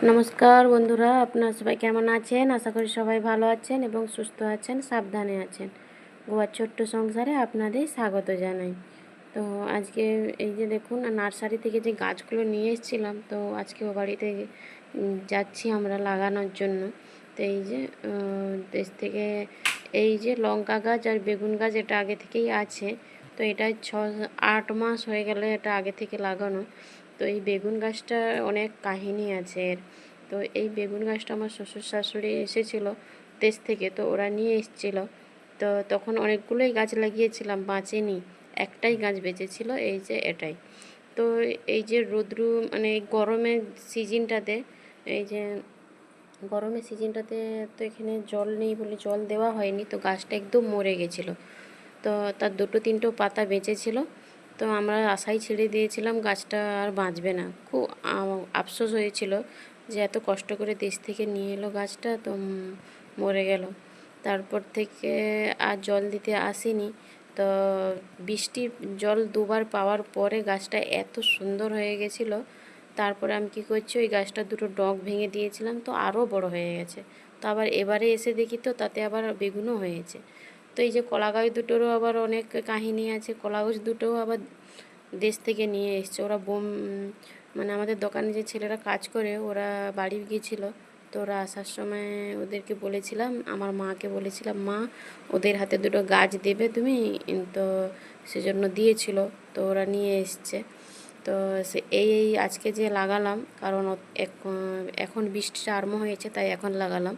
নমস্কার বন্ধুরা, আপনারা সবাই কেমন আছেন? আশা করি সবাই ভালো আছেন এবং সুস্থ আছেন, সাবধানে আছেন। গোয়ার ছোট্ট সংসারে আপনাদের স্বাগত জানাই। তো আজকে এই যে দেখুন, নার্সারি থেকে যে গাছগুলো নিয়ে এসেছিলাম, তো আজকে ও বাড়িতে যাচ্ছি আমরা লাগানোর জন্য। তো এই যে দেশ থেকে এই যে লঙ্কা গাছ আর বেগুন গাছ, এটা আগে থেকেই আছে। তো এটা 6-8 মাস হয়ে গেলে এটা আগে থেকে লাগানো। তো এই বেগুন গাছটা অনেক কাহিনী আছে এর। তো এই বেগুন গাছটা আমার শ্বশুর শাশুড়ি এসেছিলো দেশ থেকে, তো ওরা নিয়ে এসেছিল। তো তখন অনেকগুলোই গাছ লাগিয়েছিলাম, বাঁচেনি, একটাই গাছ বেঁচেছিল, এই যে এটাই। তো এই যে রৌদ্রু মানে গরমের সিজনটাতে, এই যে গরমের সিজনটাতে তো এখানে জল নেই বলে জল দেওয়া হয়নি, তো গাছটা একদম মরে গেছিলো। তো তার 2-3টো পাতা বেঁচেছিল। তো আমরা আশাই ছেড়ে দিয়েছিলাম গাছটা আর বাঁচবে না। খুব আফসোস হয়েছিল যে এত কষ্ট করে দেশ থেকে নিয়ে এলো গাছটা, তো মরে গেল। তারপর থেকে আর জল দিতে আসেনি। তো বৃষ্টির জল 2বার পাওয়ার পরে গাছটা এত সুন্দর হয়ে গেছিলো। তারপরে আমি কী করছি, ওই গাছটা 2টো ডগ ভেঙে দিয়েছিলাম, তো আরও বড় হয়ে গেছে। তো আবার এবারে এসে দেখি তো তাতে আবার বেগুনও হয়েছে। তো এই যে কলা গাছ দুটোরও আবার অনেক কাহিনী আছে। কলা গাছ দুটোও আবার দেশ থেকে নিয়ে এসছে ওরা। মানে আমাদের দোকানে যে ছেলেরা কাজ করে, ওরা বাড়ি গিয়েছিলো। তো ওরা আসার সময় ওদেরকে বলেছিলাম, আমার মাকে বলেছিলাম, মা ওদের হাতে 2টো গাছ দেবে তুমি, তো সেজন্য দিয়েছিল। তো ওরা নিয়ে এসছে। তো এই আজকে যে লাগালাম, কারণ এখন বৃষ্টিটা আরম্ভ হয়েছে, তাই এখন লাগালাম।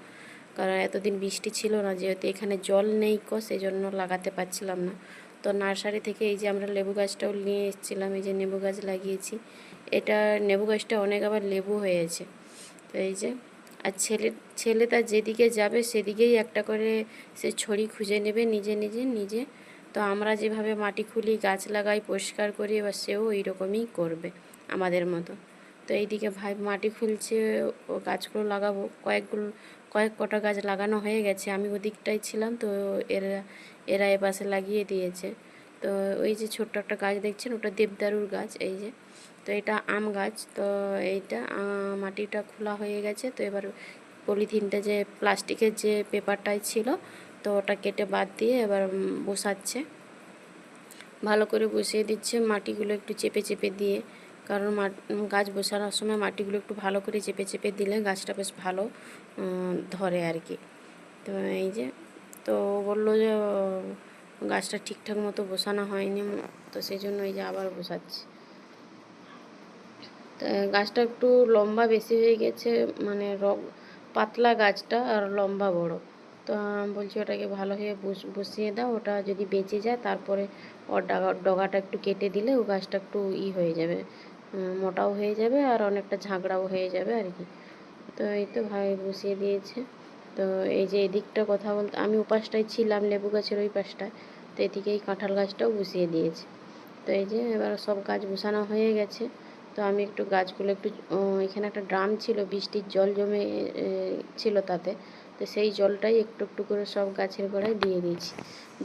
কারণ এতদিন বৃষ্টি ছিল না, যেহেতু এখানে জল নেই সেই জন্য লাগাতে পারছিলাম না। তো নার্সারি থেকে এই যে আমরা লেবু গাছটাও নিয়ে এসেছিলাম, এই যে লেবু গাছ লাগিয়েছি। এটা লেবু গাছটা অনেক আবার লেবু হয়েছে। তো এই যে, আর ছেলে তার যেদিকে যাবে সেদিকেই একটা করে সে ছড়ি খুঁজে নেবে নিজে। তো আমরা যেভাবে মাটি খুলি, গাছ লাগাই, পরিষ্কার করি, এবার সেও ওই রকমই করবে আমাদের মতো। তো এইদিকে ভাই মাটি খুলছে, ও গাছগুলো লাগাবো। কয়েক কটা গাছ লাগানো হয়ে গেছে, আমি ওদিকটাই ছিলাম, তো এরা এপাশে লাগিয়ে দিয়েছে। তো ওই যে ছোট্ট একটা গাছ দেখছেন, ওটা দেবদারুর গাছ। এই যে, তো এটা আম গাছ। তো এইটা মাটিটা খোলা হয়ে গেছে। তো এবার পলিথিনটা, যে প্লাস্টিকের যে পেপারটাই ছিল, তো ওটা কেটে বাদ দিয়ে এবার বসাচ্ছে, ভালো করে বসিয়ে দিচ্ছে। মাটিগুলো একটু চেপে দিয়ে, কারণ গাছ বসানোর সময় মাটিগুলো একটু ভালো করে চেপে দিলে গাছটা বেশ ভালো ধরে আর কি। তো এই যে, তো বললো যে গাছটা ঠিকঠাক মতো বসানো হয়নি, তো সেই জন্য এই যে আবার বসাচ্ছি। তো গাছটা একটু লম্বা বেশি হয়ে গেছে, মানে পাতলা গাছটা আর লম্বা বড়। তো বলছি ওটাকে ভালোভাবে বসিয়ে দাও, ওটা যদি বেঁচে যায় তারপরে ওর ডগাটা একটু কেটে দিলে ও গাছটা একটু হয়ে যাবে, মোটাও হয়ে যাবে আর অনেকটা ঝাঁকড়াও হয়ে যাবে আর কি। তো এই তো ভাই বসিয়ে দিয়েছে। তো এই যে এদিকটা কথা বলতে, আমি ওপাশটায় ছিলাম, লেবু গাছের ওই পাশটায়, তো এদিকে এই কাঁঠাল গাছটাও বসিয়ে দিয়েছে। তো এই যে এবার সব গাছ বসানো হয়ে গেছে। তো আমি একটু গাছগুলো একটু, এখানে একটা ড্রাম ছিল, বৃষ্টির জল জমে ছিল তাতে, তো সেই জলটাই একটু একটু করে সব গাছের গোড়ায় দিয়ে দিয়েছি।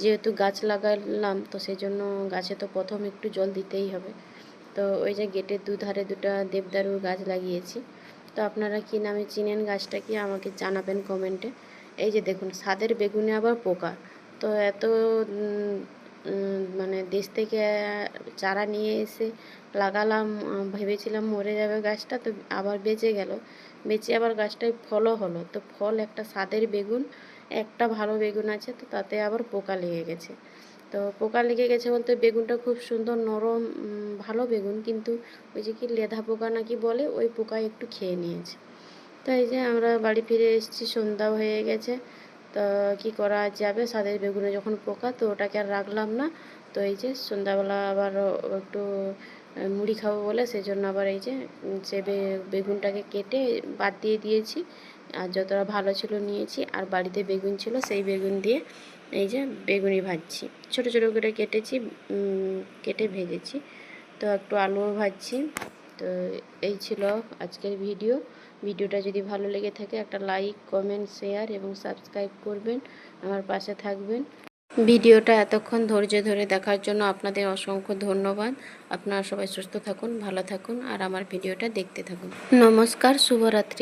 যেহেতু গাছ লাগালাম, তো সেই জন্য গাছে তো প্রথম একটু জল দিতেই হবে। তো ওই যে গেটের দুধারে 2টা দেবদারুর গাছ লাগিয়েছি। তো আপনারা কী নামে চিনেন গাছটা, কি আমাকে জানাবেন কমেন্টে। এই যে দেখুন, স্বাদের বেগুনে আবার পোকা। তো এত মানে দেশ থেকে চারা নিয়ে এসে লাগালাম, ভেবেছিলাম মরে যাবে গাছটা, তো আবার বেঁচে গেল। বেঁচে আবার গাছটায় ফলও হলো। তো ফল একটা স্বাদের বেগুন, একটা ভালো বেগুন আছে, তো তাতে আবার পোকা লেগে গেছে। তো পোকা লেগে গেছে বলতে, বেগুনটা খুব সুন্দর নরম ভালো বেগুন, কিন্তু ওই যে কি লেদা পোকা নাকি বলে, ওই পোকায় একটু খেয়ে নিয়েছে। তো এই যে আমরা বাড়ি ফিরে এসেছি, সন্ধ্যাও হয়ে গেছে। তো কী করা যাবে, স্বাদের বেগুনে যখন পোকা, তো ওটাকে আর রাখলাম না। তো এই যে সন্ধ্যাবেলা আবার একটু মুড়ি খাবো বলে, সেজন্য আবার এই যে সে বেগুনটাকে কেটে বাদ দিয়ে দিয়েছি, আর যতটা ভালো ছিল নিয়েছি, আর বাড়িতে বেগুন ছিল সেই বেগুন দিয়ে এই যে বেগুনি ভাজছি, ছোটো ছোটো করে কেটেছি, কেটে ভেজেছি। তো একটু আলুও ভাজছি। তো এই ছিল আজকের ভিডিওটা যদি ভালো লেগে থাকে, একটা লাইক, কমেন্ট, শেয়ার এবং সাবস্ক্রাইব করবেন, আমার পাশে থাকবেন। ভিডিওটা এতক্ষণ ধৈর্য ধরে দেখার জন্য আপনাদের অসংখ্য ধন্যবাদ। আপনারা সবাই সুস্থ থাকুন, ভালো থাকুন, আর আমার ভিডিওটা দেখতে থাকুন। নমস্কার, শুভরাত্রি।